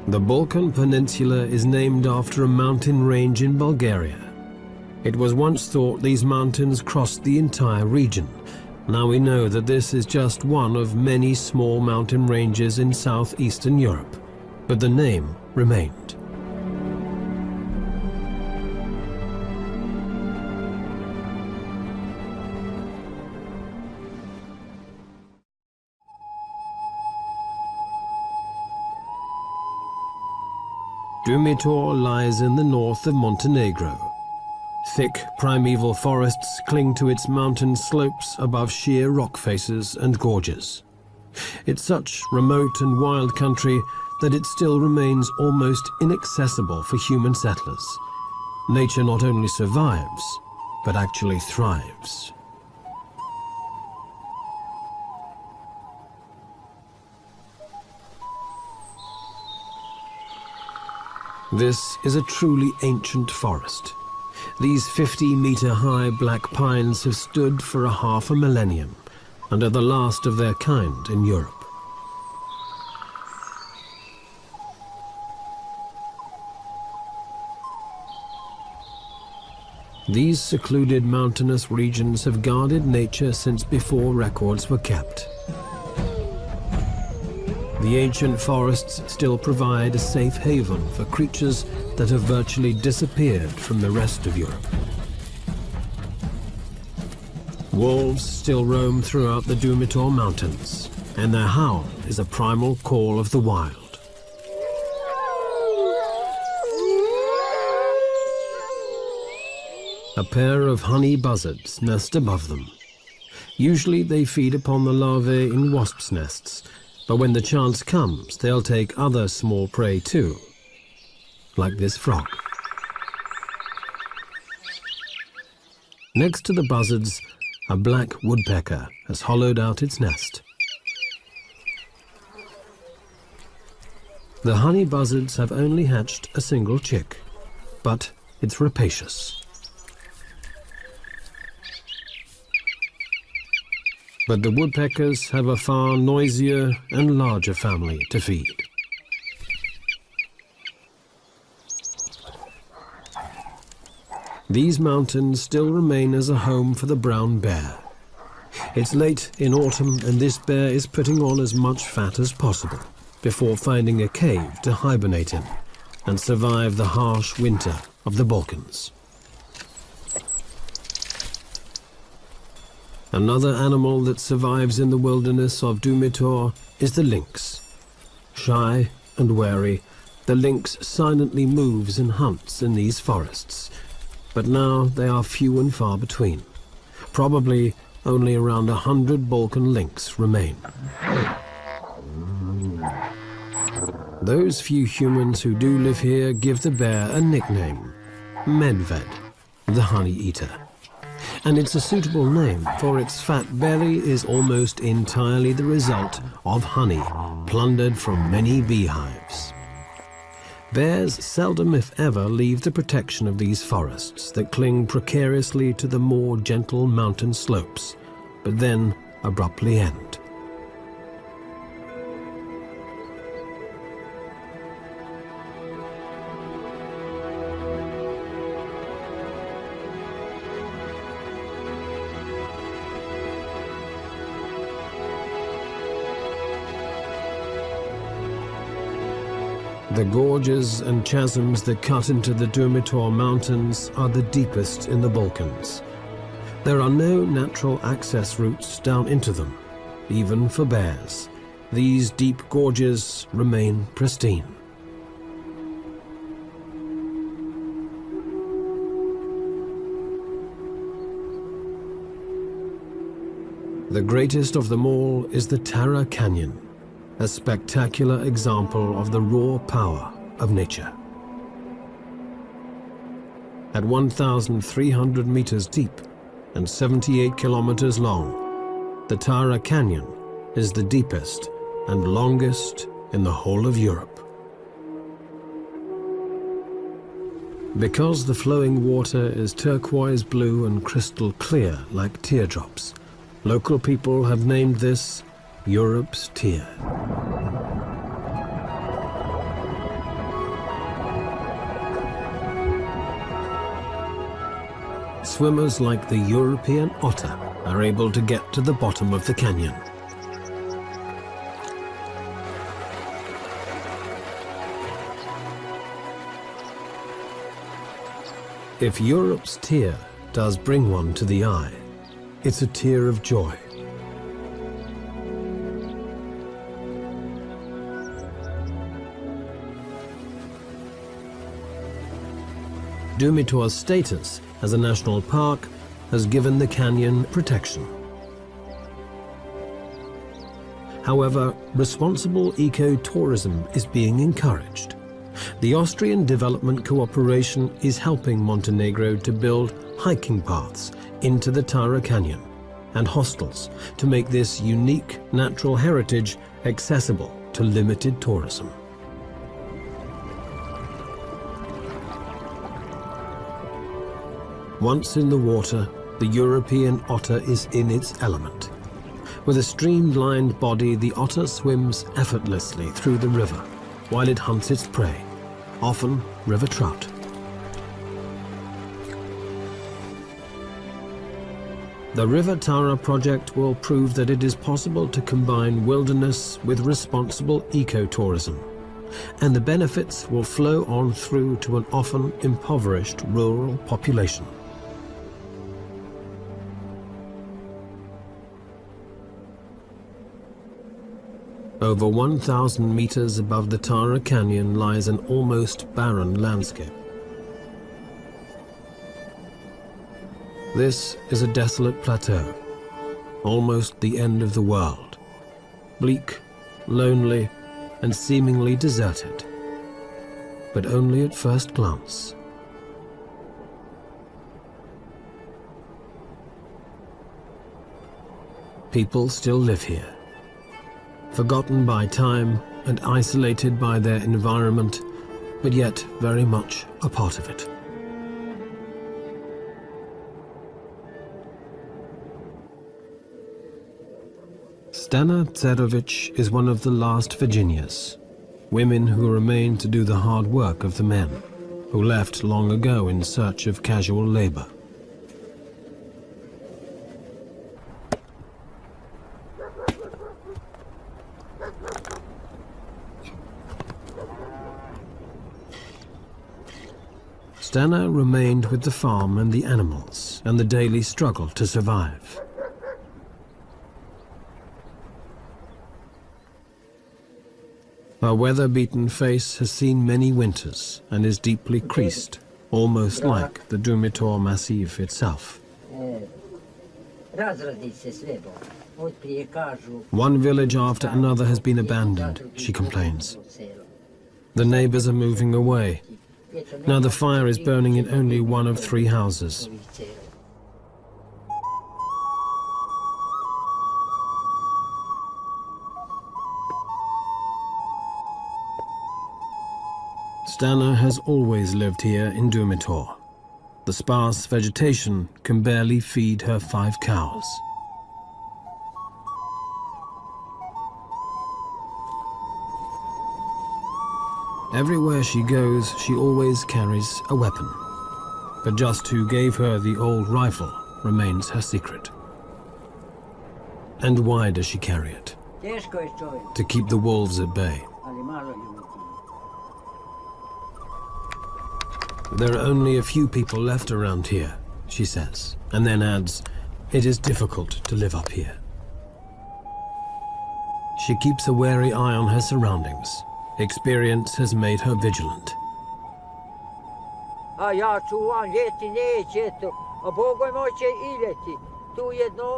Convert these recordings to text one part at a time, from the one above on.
The Balkan Peninsula is named after a mountain range in Bulgaria. It was once thought these mountains crossed the entire region. Now we know that this is just one of many small mountain ranges in southeastern Europe, but the name remained. Dumitor lies in the north of Montenegro. Thick primeval forests cling to its mountain slopes above sheer rock faces and gorges. It's such remote and wild country that it still remains almost inaccessible for human settlers. Nature not only survives, but actually thrives. This is a truly ancient forest. These 50-meter-high black pines have stood for a half a millennium and are the last of their kind in Europe. These secluded mountainous regions have guarded nature since before records were kept. The ancient forests still provide a safe haven for creatures that have virtually disappeared from the rest of Europe. Wolves still roam throughout the Dumitor Mountains, and their howl is a primal call of the wild. A pair of honey buzzards nest above them. Usually they feed upon the larvae in wasps' nests, but when the chance comes, they'll take other small prey too, like this frog. Next to the buzzards, a black woodpecker has hollowed out its nest. The honey buzzards have only hatched a single chick, but it's rapacious. But the woodpeckers have a far noisier and larger family to feed. These mountains still remain as a home for the brown bear. It's late in autumn and this bear is putting on as much fat as possible before finding a cave to hibernate in and survive the harsh winter of the Balkans. Another animal that survives in the wilderness of Dumitor is the lynx. Shy and wary, the lynx silently moves and hunts in these forests, but now they are few and far between. Probably only around 100 Balkan lynx remain. Those few humans who do live here give the bear a nickname, Medved, the honey eater. And it's a suitable name, for its fat belly is almost entirely the result of honey plundered from many beehives. Bears seldom if ever leave the protection of these forests that cling precariously to the more gentle mountain slopes, but then abruptly end. The gorges and chasms that cut into the Dumitor Mountains are the deepest in the Balkans. There are no natural access routes down into them, even for bears. These deep gorges remain pristine. The greatest of them all is the Tara Canyon, a spectacular example of the raw power of nature. At 1,300 meters deep and 78 kilometers long, the Tara Canyon is the deepest and longest in the whole of Europe. Because the flowing water is turquoise blue and crystal clear like teardrops, local people have named this Europe's Tear. swimmers like the European otter are able to get to the bottom of the canyon. If Europe's tear does bring one to the eye, it's a tear of joy. Dumitor's status as a national park has given the canyon protection. However, responsible eco-tourism is being encouraged. The Austrian Development Cooperation is helping Montenegro to build hiking paths into the Tara Canyon and hostels to make this unique natural heritage accessible to limited tourism. Once in the water, the European otter is in its element. With a streamlined body, the otter swims effortlessly through the river while it hunts its prey, often river trout. The River Tara project will prove that it is possible to combine wilderness with responsible ecotourism, and the benefits will flow on through to an often impoverished rural population. Over 1,000 meters above the Tara Canyon lies an almost barren landscape. This is a desolate plateau, almost the end of the world. Bleak, lonely, and seemingly deserted, but only at first glance. People still live here, forgotten by time and isolated by their environment, but yet very much a part of it. Stana Tserovic is one of the last Virginias, women who remain to do the hard work of the men, who left long ago in search of casual labor. Stana remained with the farm and the animals and the daily struggle to survive. Her weather-beaten face has seen many winters and is deeply creased, almost like the Dumitor Massif itself. One village after another has been abandoned, she complains. The neighbors are moving away. Now the fire is burning in only one of 3 houses. Stana has always lived here in Dumitor. The sparse vegetation can barely feed her 5 cows. Everywhere she goes, she always carries a weapon. But just who gave her the old rifle remains her secret. And why does she carry it? To keep the wolves at bay. There are only a few people left around here, she says, and then adds, it is difficult to live up here. She keeps a wary eye on her surroundings. Experience has made her vigilant.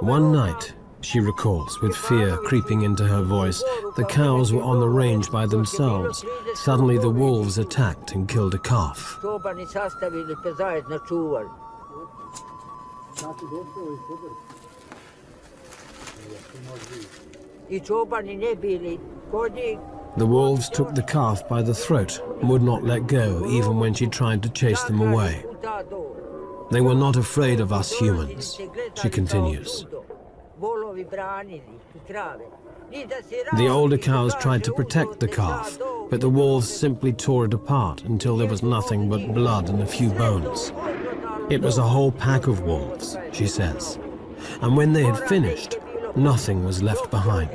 One night, she recalls, with fear creeping into her voice, the cows were on the range by themselves. Suddenly the wolves attacked and killed a calf. The wolves took the calf by the throat and would not let go even when she tried to chase them away. They were not afraid of us humans, she continues. The older cows tried to protect the calf, but the wolves simply tore it apart until there was nothing but blood and a few bones. It was a whole pack of wolves, she says. And when they had finished, nothing was left behind.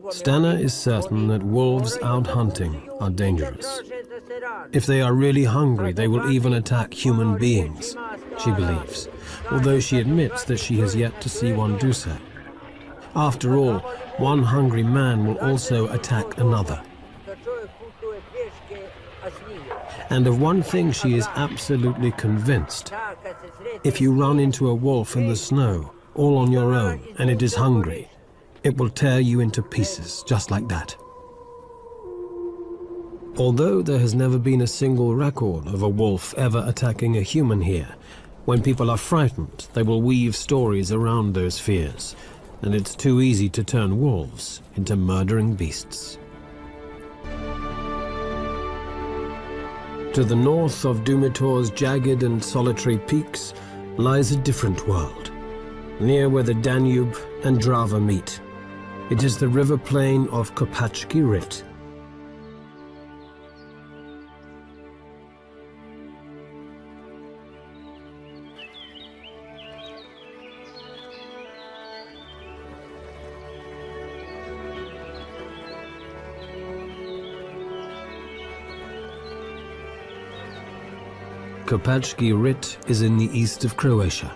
Stana is certain that wolves out hunting are dangerous. If they are really hungry, they will even attack human beings, she believes, although she admits that she has yet to see one do so. After all, one hungry man will also attack another. And of one thing she is absolutely convinced. If you run into a wolf in the snow, all on your own, and it is hungry, it will tear you into pieces, just like that. Although there has never been a single record of a wolf ever attacking a human here, when people are frightened, they will weave stories around those fears, and it's too easy to turn wolves into murdering beasts. To the north of Dumitor's jagged and solitary peaks lies a different world, near where the Danube and Drava meet. It is the river plain of Kopacki Rit. Kopacki Rit is in the east of Croatia.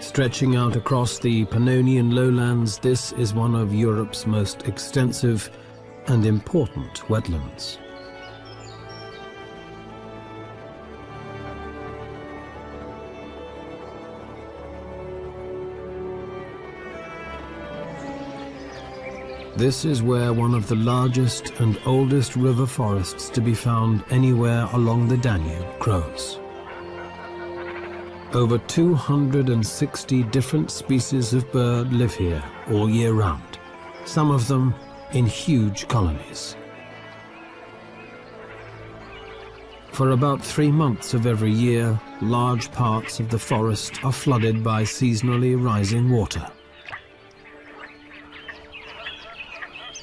Stretching out across the Pannonian lowlands, this is one of Europe's most extensive and important wetlands. This is where one of the largest and oldest river forests to be found anywhere along the Danube grows. Over 260 different species of bird live here all year round, some of them in huge colonies. For about 3 months of every year, large parts of the forest are flooded by seasonally rising water.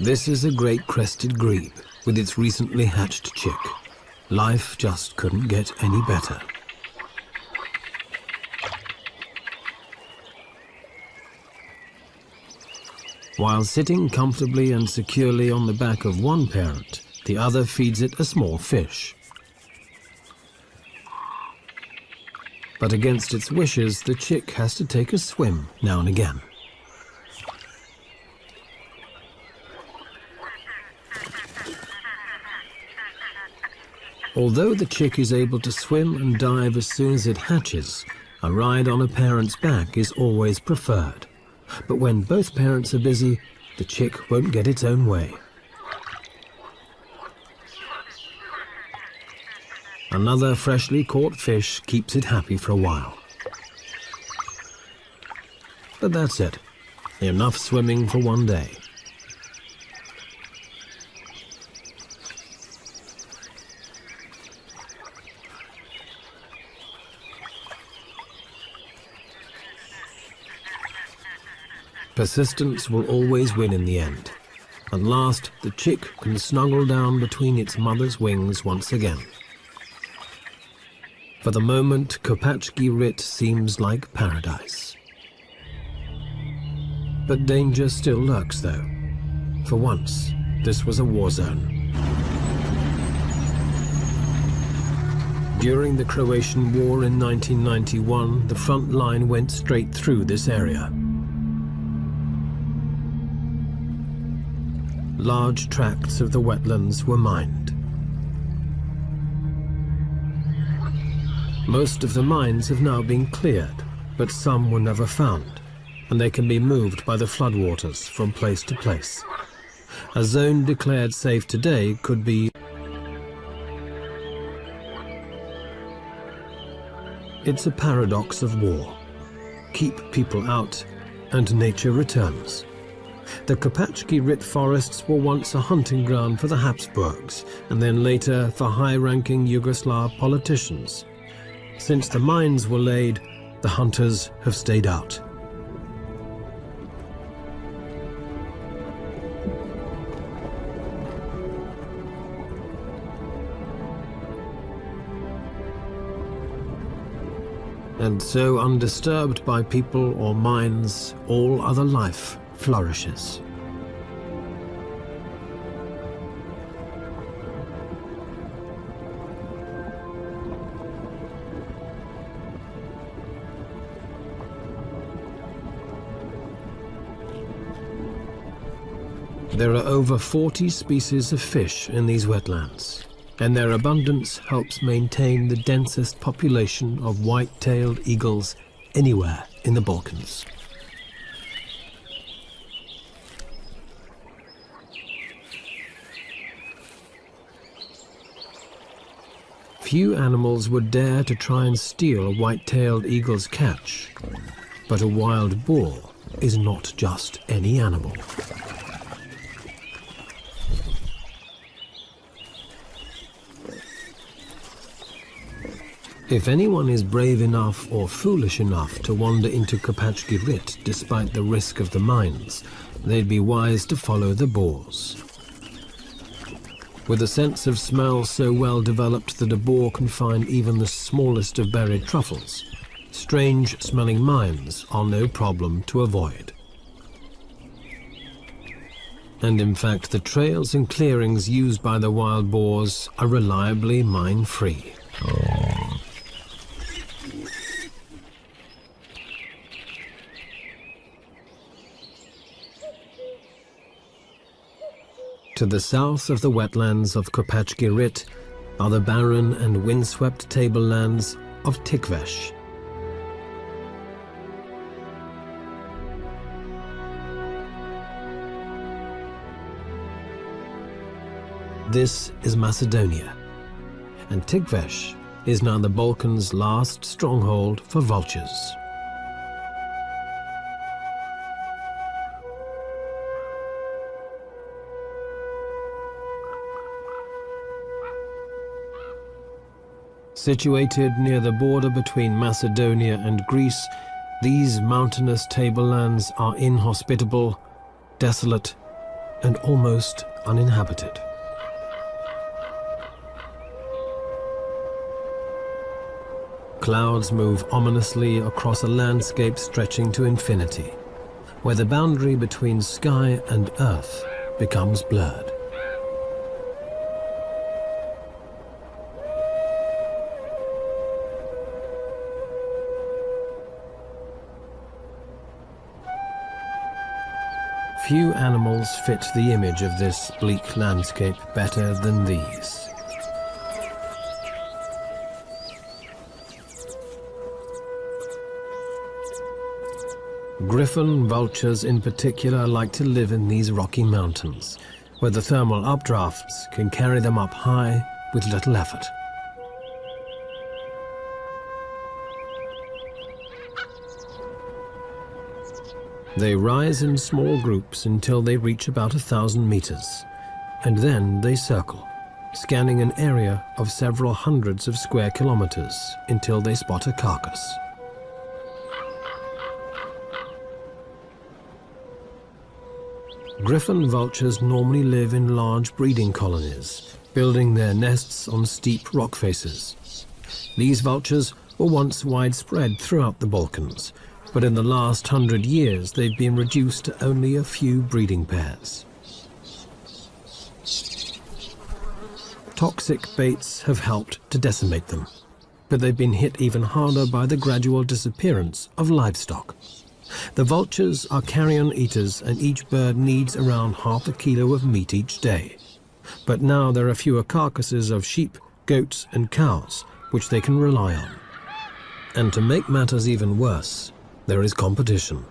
This is a great crested grebe with its recently hatched chick. Life just couldn't get any better. While sitting comfortably and securely on the back of one parent, the other feeds it a small fish. But against its wishes, the chick has to take a swim now and again. Although the chick is able to swim and dive as soon as it hatches, a ride on a parent's back is always preferred. But when both parents are busy, the chick won't get its own way. Another freshly caught fish keeps it happy for a while. But that's it. Enough swimming for one day. Persistence will always win in the end. At last, the chick can snuggle down between its mother's wings once again. For the moment, Kopacki Rit seems like paradise. But danger still lurks, though. For once, this was a war zone. During the Croatian War in 1991, the front line went straight through this area. Large tracts of the wetlands were mined. Most of the mines have now been cleared, but some were never found, and they can be moved by the floodwaters from place to place. A zone declared safe today could be... It's a paradox of war. Keep people out, and nature returns. The Kopacki Rit forests were once a hunting ground for the Habsburgs, and then later for high-ranking Yugoslav politicians. Since the mines were laid, the hunters have stayed out. And so, undisturbed by people or mines, all other life flourishes. There are over 40 species of fish in these wetlands, and their abundance helps maintain the densest population of white-tailed eagles anywhere in the Balkans. Few animals would dare to try and steal a white-tailed eagle's catch, but a wild boar is not just any animal. If anyone is brave enough or foolish enough to wander into Kopachki Rit despite the risk of the mines, they'd be wise to follow the boars. With a sense of smell so well developed that a boar can find even the smallest of buried truffles, strange-smelling mines are no problem to avoid. And in fact, the trails and clearings used by the wild boars are reliably mine-free. To the south of the wetlands of Kopachki Rit are the barren and windswept tablelands of Tikvesh. This is Macedonia, and Tikvesh is now the Balkans' last stronghold for vultures. Situated near the border between Macedonia and Greece, these mountainous tablelands are inhospitable, desolate, and almost uninhabited. Clouds move ominously across a landscape stretching to infinity, where the boundary between sky and earth becomes blurred. Few animals fit the image of this bleak landscape better than these. Griffon vultures in particular like to live in these rocky mountains, where the thermal updrafts can carry them up high with little effort. They rise in small groups until they reach about 1,000 meters, and then they circle, scanning an area of several hundreds of square kilometers until they spot a carcass. Griffon vultures normally live in large breeding colonies, building their nests on steep rock faces. These vultures were once widespread throughout the Balkans, but in the last 100 years they've been reduced to only a few breeding pairs. Toxic baits have helped to decimate them, but they've been hit even harder by the gradual disappearance of livestock. The vultures are carrion eaters, and each bird needs around half a kilo of meat each day. But now there are fewer carcasses of sheep, goats and cows, which they can rely on. And to make matters even worse, there is competition.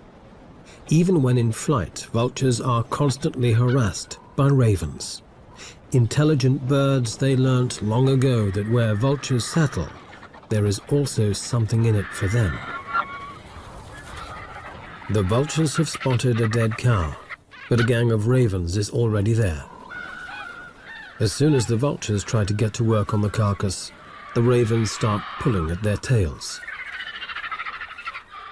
Even when in flight, vultures are constantly harassed by ravens. Intelligent birds, they learnt long ago that where vultures settle, there is also something in it for them. The vultures have spotted a dead cow, but a gang of ravens is already there. As soon as the vultures try to get to work on the carcass, the ravens start pulling at their tails.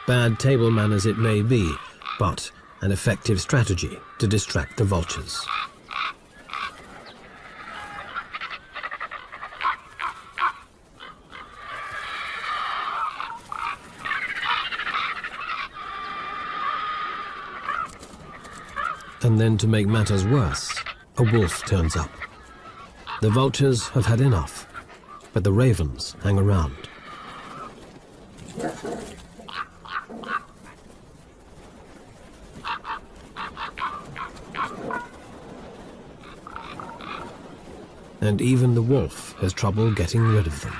Bad table manners it may be, but an effective strategy to distract the vultures. And then, to make matters worse, a wolf turns up. The vultures have had enough, but the ravens hang around. And even the wolf has trouble getting rid of them.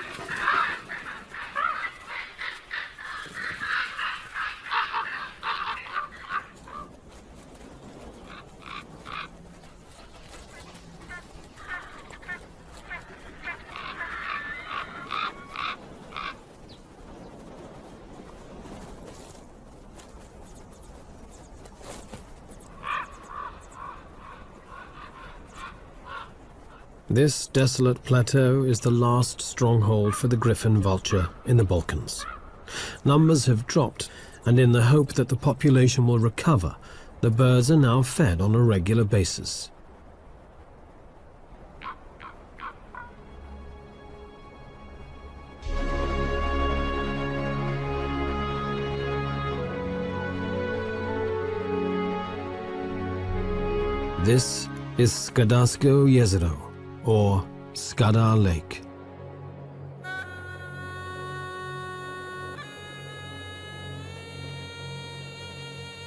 This desolate plateau is the last stronghold for the griffon vulture in the Balkans. Numbers have dropped, and in the hope that the population will recover, the birds are now fed on a regular basis. This is Skardarsko Jezero, or Skadar Lake.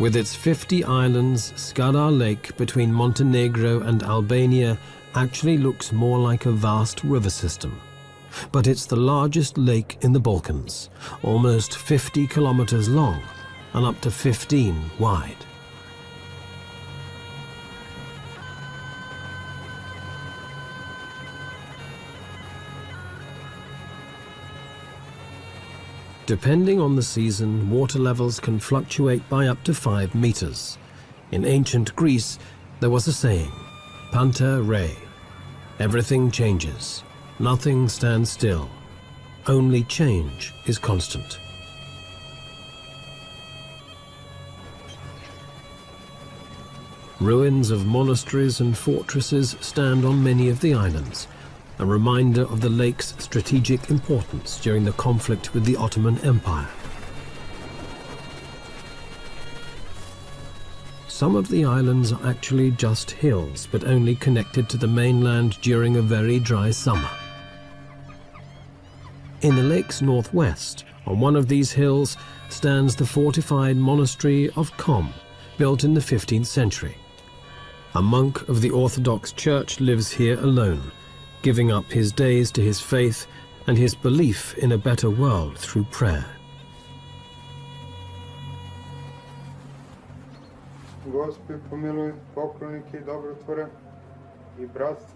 With its 50 islands, Skadar Lake between Montenegro and Albania actually looks more like a vast river system. But it's the largest lake in the Balkans, almost 50 kilometers long and up to 15 wide. Depending on the season, water levels can fluctuate by up to 5 meters. In ancient Greece, there was a saying, Panta rei. Everything changes. Nothing stands still. Only change is constant. Ruins of monasteries and fortresses stand on many of the islands, a reminder of the lake's strategic importance during the conflict with the Ottoman Empire. Some of the islands are actually just hills, but only connected to the mainland during a very dry summer. In the lake's northwest, on one of these hills, stands the fortified monastery of Kom, built in the 15th century. A monk of the Orthodox Church lives here alone, giving up his days to his faith and his belief in a better world through prayer.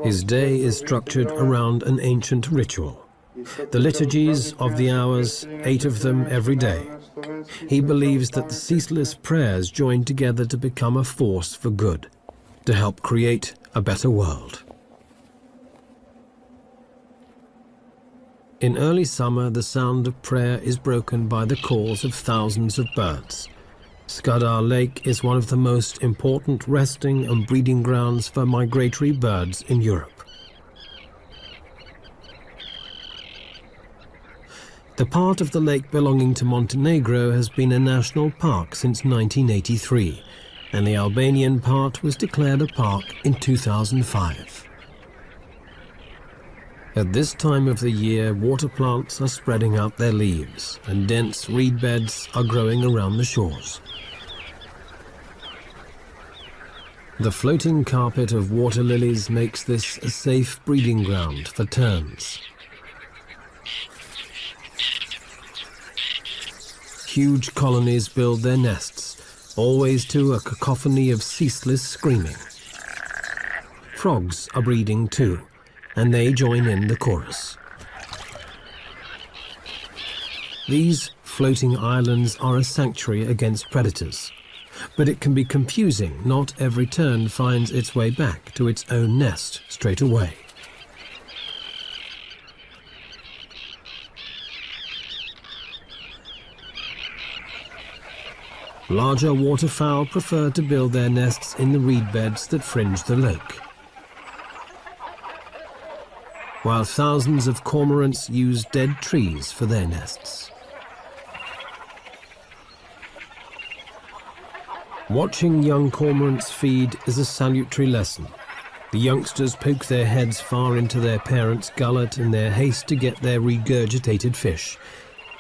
His day is structured around an ancient ritual. The liturgies of the hours, 8 of them every day. He believes that the ceaseless prayers join together to become a force for good, to help create a better world. In early summer, the sound of prayer is broken by the calls of thousands of birds. Skadar Lake is one of the most important resting and breeding grounds for migratory birds in Europe. The part of the lake belonging to Montenegro has been a national park since 1983, and the Albanian part was declared a park in 2005. At this time of the year, water plants are spreading out their leaves, and dense reed beds are growing around the shores. The floating carpet of water lilies makes this a safe breeding ground for terns. Huge colonies build their nests, always to a cacophony of ceaseless screaming. Frogs are breeding too, and they join in the chorus. These floating islands are a sanctuary against predators, but it can be confusing. Not every tern finds its way back to its own nest straight away. Larger waterfowl prefer to build their nests in the reed beds that fringe the lake, while thousands of cormorants use dead trees for their nests. Watching young cormorants feed is a salutary lesson. The youngsters poke their heads far into their parents' gullet in their haste to get their regurgitated fish.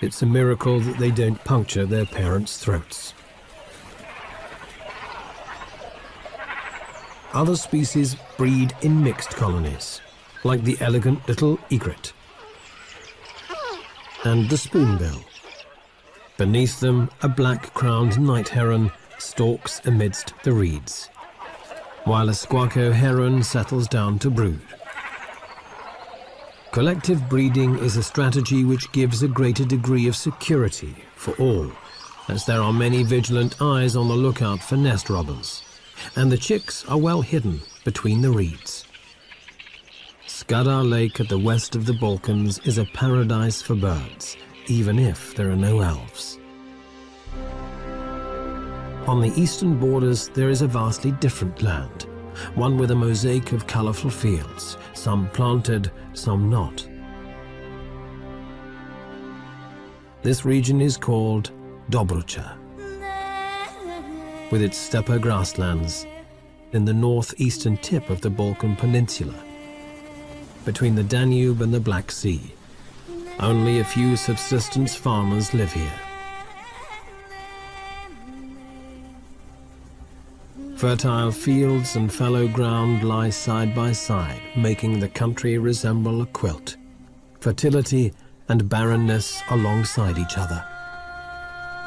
It's a miracle that they don't puncture their parents' throats. Other species breed in mixed colonies, like the elegant little egret and the spoonbill. Beneath them, a black-crowned night heron stalks amidst the reeds, while a squacco heron settles down to brood. Collective breeding is a strategy which gives a greater degree of security for all, as there are many vigilant eyes on the lookout for nest robbers, and the chicks are well hidden between the reeds. Skadar Lake at the west of the Balkans is a paradise for birds, even if there are no elves. On the eastern borders, there is a vastly different land, one with a mosaic of colorful fields, some planted, some not. This region is called Dobrucha, with its steppe grasslands in the northeastern tip of the Balkan Peninsula, between the Danube and the Black Sea. Only a few subsistence farmers live here. Fertile fields and fallow ground lie side by side, making the country resemble a quilt. Fertility and barrenness alongside each other.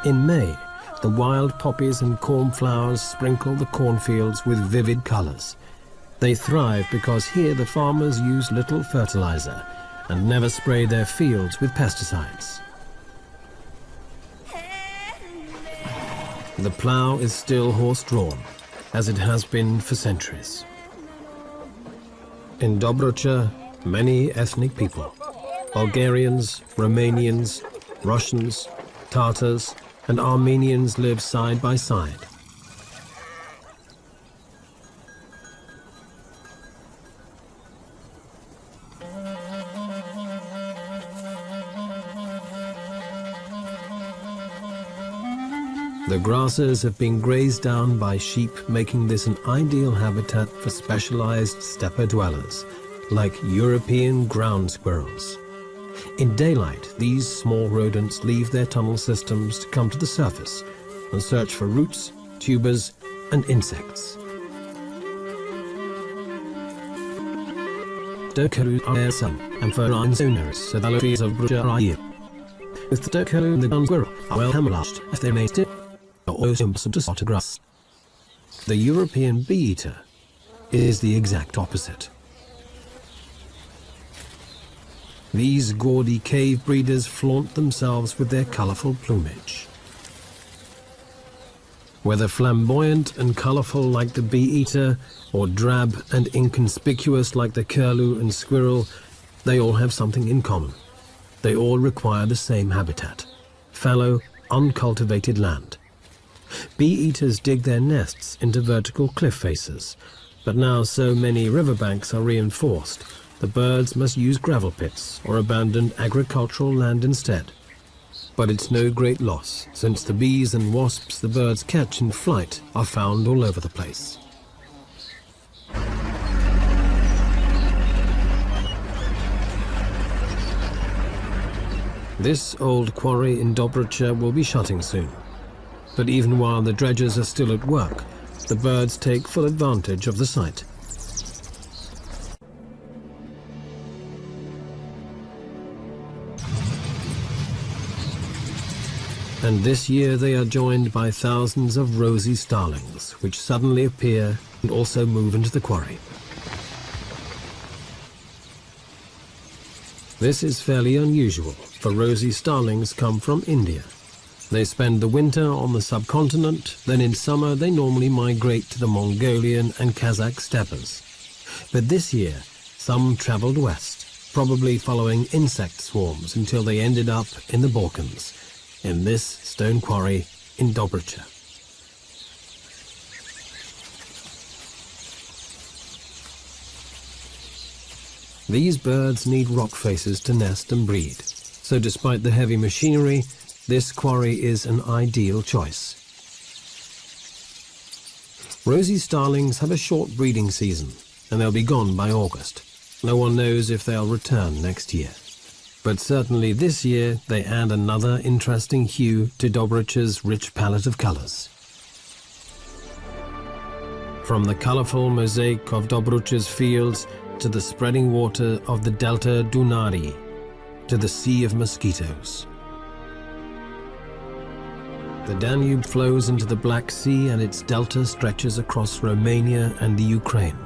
In May, the wild poppies and cornflowers sprinkle the cornfields with vivid colors. They thrive because here the farmers use little fertilizer and never spray their fields with pesticides. The plow is still horse-drawn, as it has been for centuries. In Dobrucha, many ethnic people, Bulgarians, Romanians, Russians, Tatars, and Armenians live side by side. The grasses have been grazed down by sheep, making this an ideal habitat for specialized steppe dwellers, like European ground squirrels. In daylight, these small rodents leave their tunnel systems to come to the surface and search for roots, tubers, and insects. Dokalu are some, and for owners, so the trees of Bruja are here. With the dokalu and the ground squirrel are well camouflaged if they may still. Also to spot grass. The European bee-eater is the exact opposite. These gaudy cave breeders flaunt themselves with their colorful plumage. Whether flamboyant and colorful like the bee-eater, or drab and inconspicuous like the curlew and squirrel, they all have something in common. They all require the same habitat: fallow, uncultivated land. Bee-eaters dig their nests into vertical cliff faces, but now so many riverbanks are reinforced, the birds must use gravel pits or abandoned agricultural land instead. But it's no great loss, since the bees and wasps the birds catch in flight are found all over the place. This old quarry in Dobrucha will be shutting soon. But even while the dredgers are still at work, the birds take full advantage of the site. And this year they are joined by thousands of rosy starlings, which suddenly appear and also move into the quarry. This is fairly unusual, for rosy starlings come from India. They spend the winter on the subcontinent, then in summer they normally migrate to the Mongolian and Kazakh steppes. But this year, some traveled west, probably following insect swarms until they ended up in the Balkans, in this stone quarry in Dobrucha. These birds need rock faces to nest and breed, so despite the heavy machinery, this quarry is an ideal choice. Rosy starlings have a short breeding season, and they'll be gone by August. No one knows if they'll return next year. But certainly this year they add another interesting hue to Dobric's rich palette of colors. From the colorful mosaic of Dobric's fields to the spreading water of the Delta Dunării, to the Sea of Mosquitoes. The Danube flows into the Black Sea and its delta stretches across Romania and the Ukraine.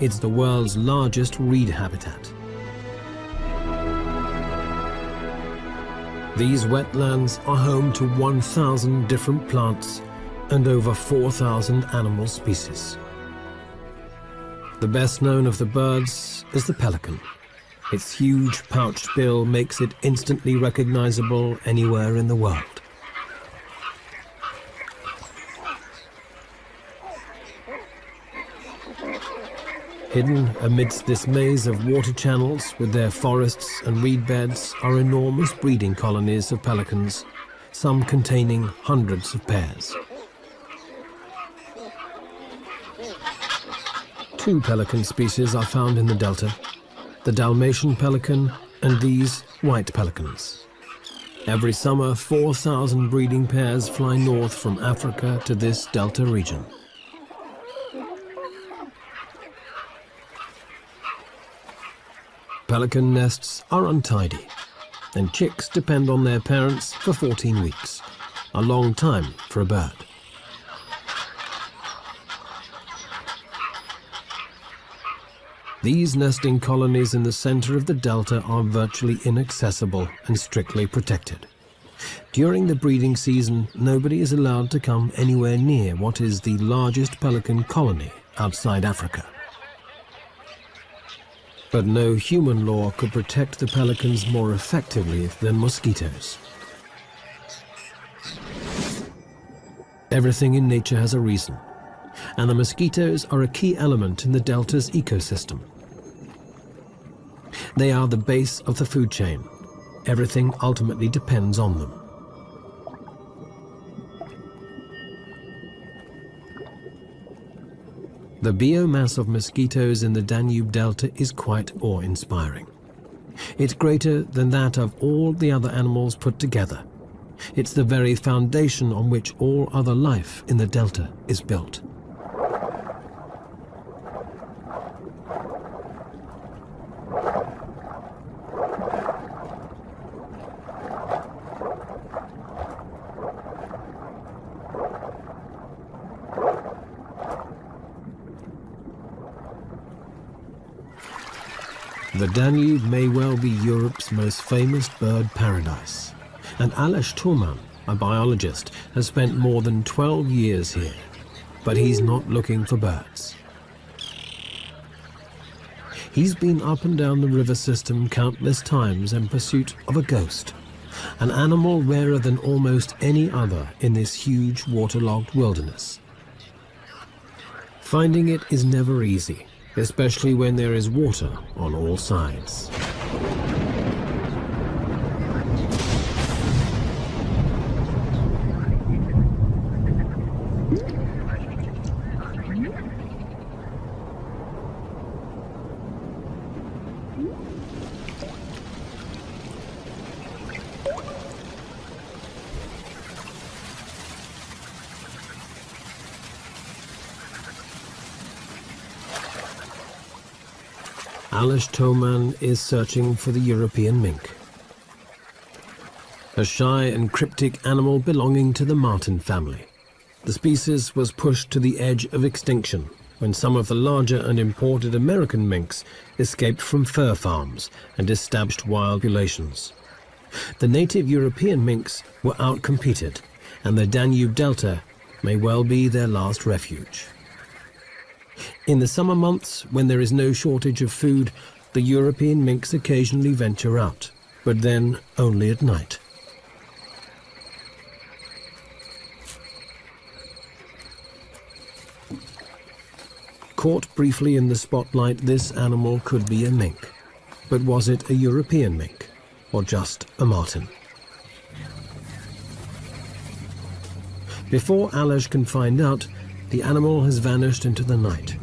It's the world's largest reed habitat. These wetlands are home to 1,000 different plants and over 4,000 animal species. The best known of the birds is the pelican. Its huge pouched bill makes it instantly recognizable anywhere in the world. Hidden amidst this maze of water channels with their forests and reed beds are enormous breeding colonies of pelicans, some containing hundreds of pairs. Two pelican species are found in the delta, the Dalmatian pelican and these white pelicans. Every summer, 4,000 breeding pairs fly north from Africa to this delta region. Pelican nests are untidy, and chicks depend on their parents for 14 weeks, a long time for a bird. These nesting colonies in the center of the delta are virtually inaccessible and strictly protected. During the breeding season, nobody is allowed to come anywhere near what is the largest pelican colony outside Africa. But no human law could protect the pelicans more effectively than mosquitoes. Everything in nature has a reason, and the mosquitoes are a key element in the delta's ecosystem. They are the base of the food chain. Everything ultimately depends on them. The biomass of mosquitoes in the Danube Delta is quite awe-inspiring. It's greater than that of all the other animals put together. It's the very foundation on which all other life in the Delta is built. The Danube may well be Europe's most famous bird paradise, and Aleš Toman, a biologist, has spent more than 12 years here, but he's not looking for birds. He's been up and down the river system countless times in pursuit of a ghost, an animal rarer than almost any other in this huge waterlogged wilderness. Finding it is never easy, especially when there is water on all sides. Aleš Toman is searching for the European mink, a shy and cryptic animal belonging to the marten family. The species was pushed to the edge of extinction when some of the larger and imported American minks escaped from fur farms and established wild populations. The native European minks were outcompeted, and the Danube Delta may well be their last refuge. In the summer months, when there is no shortage of food, the European minks occasionally venture out, but then only at night. Caught briefly in the spotlight, this animal could be a mink. But was it a European mink, or just a marten? Before Aleš can find out, the animal has vanished into the night.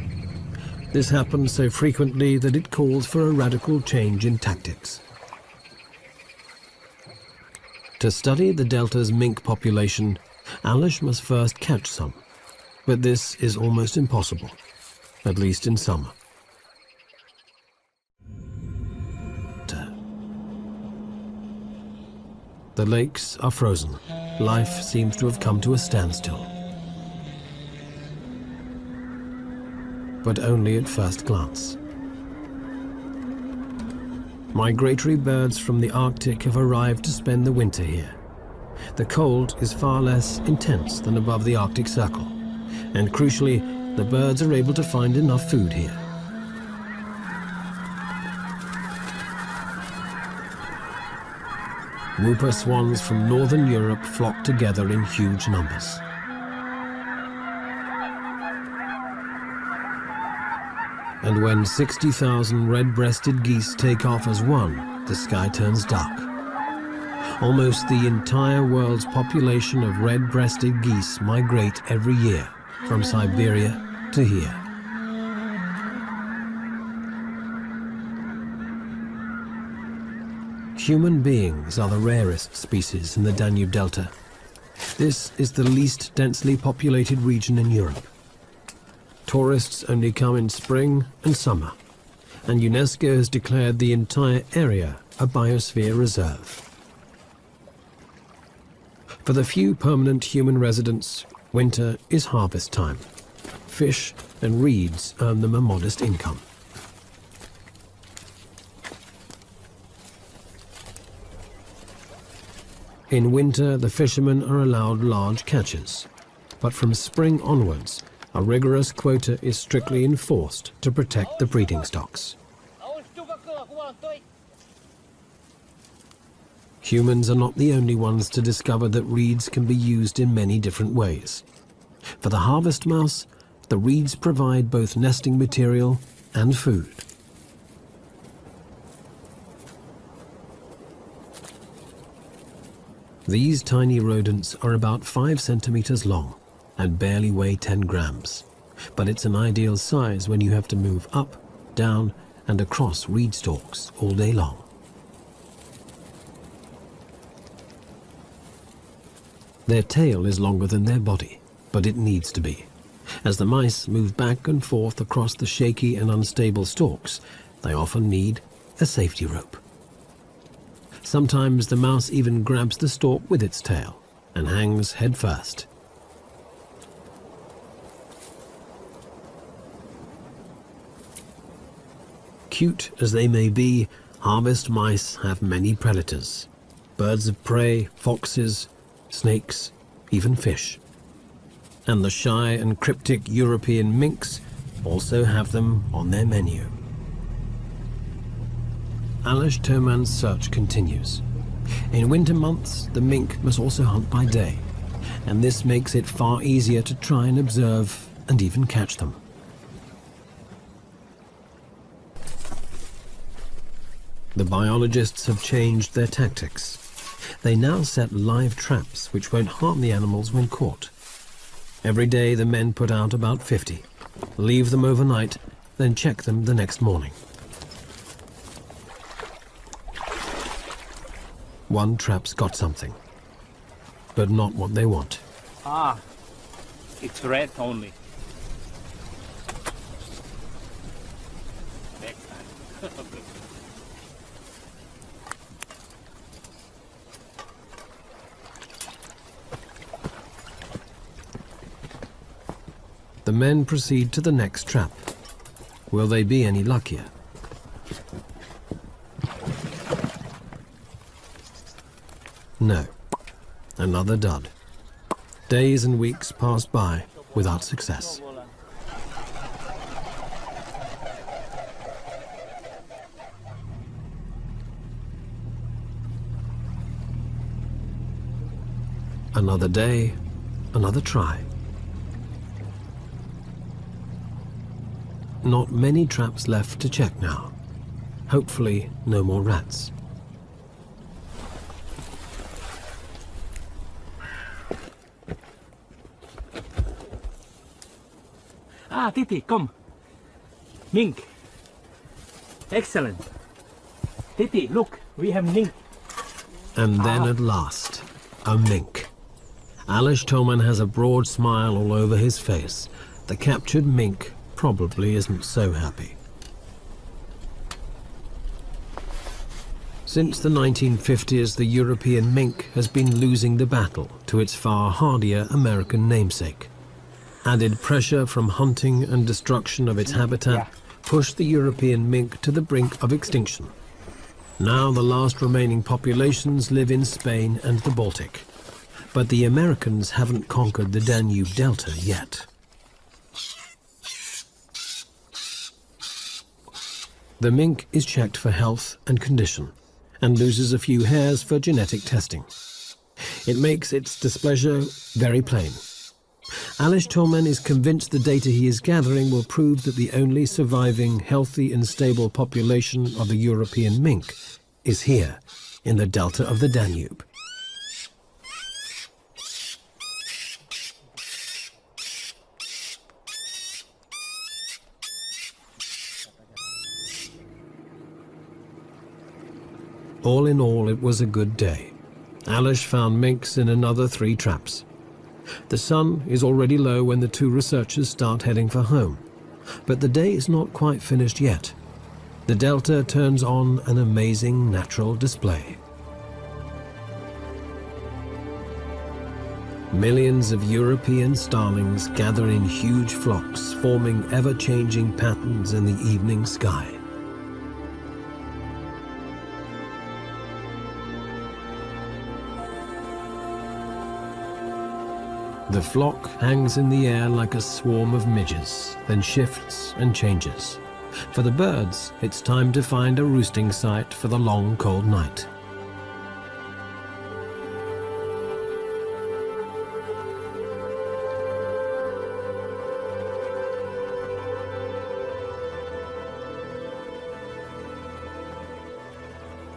This happens so frequently that it calls for a radical change in tactics. To study the delta's mink population, Alish must first catch some, but this is almost impossible, at least in summer. The lakes are frozen. Life seems to have come to a standstill. But only at first glance. Migratory birds from the Arctic have arrived to spend the winter here. The cold is far less intense than above the Arctic Circle, and crucially, the birds are able to find enough food here. Whooper swans from northern Europe flock together in huge numbers. And when 60,000 red-breasted geese take off as one, the sky turns dark. Almost the entire world's population of red-breasted geese migrate every year from Siberia to here. Human beings are the rarest species in the Danube Delta. This is the least densely populated region in Europe. Tourists only come in spring and summer, and UNESCO has declared the entire area a biosphere reserve. For the few permanent human residents, winter is harvest time. Fish and reeds earn them a modest income. In winter, the fishermen are allowed large catches, but from spring onwards, a rigorous quota is strictly enforced to protect the breeding stocks. Humans are not the only ones to discover that reeds can be used in many different ways. For the harvest mouse, the reeds provide both nesting material and food. These tiny rodents are about 5 centimeters long and barely weigh 10 grams. But it's an ideal size when you have to move up, down, and across reed stalks all day long. Their tail is longer than their body, but it needs to be. As the mice move back and forth across the shaky and unstable stalks, they often need a safety rope. Sometimes the mouse even grabs the stalk with its tail and hangs head first. Cute as they may be, harvest mice have many predators. Birds of prey, foxes, snakes, even fish. And the shy and cryptic European minks also have them on their menu. Alish Toman's search continues. In winter months, the mink must also hunt by day, and this makes it far easier to try and observe and even catch them. The biologists have changed their tactics. They now set live traps which won't harm the animals when caught. Every day the men put out about 50, leave them overnight, then check them the next morning. One trap's got something, but not what they want. Ah, it's red only. Next time. Okay. The men proceed to the next trap. Will they be any luckier? No. Another dud. Days and weeks pass by without success. Another day, another try. Not many traps left to check now. Hopefully, no more rats. Ah, Titi, come. Mink. Excellent. Titi, look, we have mink. And then at last, a mink. Alish Toman has a broad smile all over his face. The captured mink probably isn't so happy. Since the 1950s, the European mink has been losing the battle to its far hardier American namesake. Added pressure from hunting and destruction of its habitat pushed the European mink to the brink of extinction. Now the last remaining populations live in Spain and the Baltic. But the Americans haven't conquered the Danube Delta yet. The mink is checked for health and condition, and loses a few hairs for genetic testing. It makes its displeasure very plain. Alish Toman is convinced the data he is gathering will prove that the only surviving healthy and stable population of the European mink is here, in the delta of the Danube. All in all, it was a good day. Alish found minks in another 3 traps. The sun is already low when the 2 researchers start heading for home. But the day is not quite finished yet. The delta turns on an amazing natural display. Millions of European starlings gather in huge flocks, forming ever-changing patterns in the evening sky. The flock hangs in the air like a swarm of midges, then shifts and changes. For the birds, it's time to find a roosting site for the long, cold night.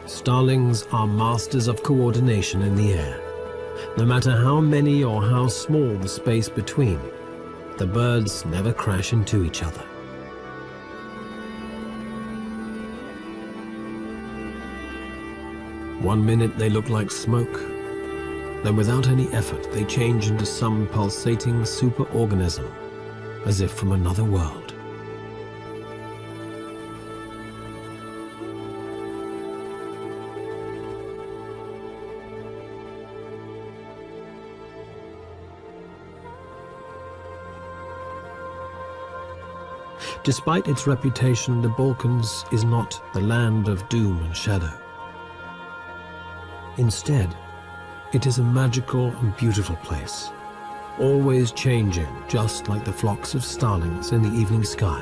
Starlings are masters of coordination in the air. No matter how many or how small the space between, the birds never crash into each other. One minute they look like smoke, then without any effort they change into some pulsating superorganism, as if from another world. Despite its reputation, the Balkans is not the land of doom and shadow. Instead, it is a magical and beautiful place, always changing, just like the flocks of starlings in the evening sky.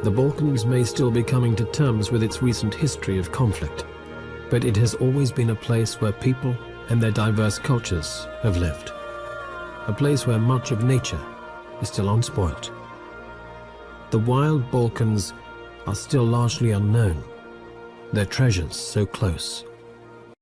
The Balkans may still be coming to terms with its recent history of conflict, but it has always been a place where people and their diverse cultures have lived. A place where much of nature is still unspoilt. The wild Balkans are still largely unknown, their treasures so close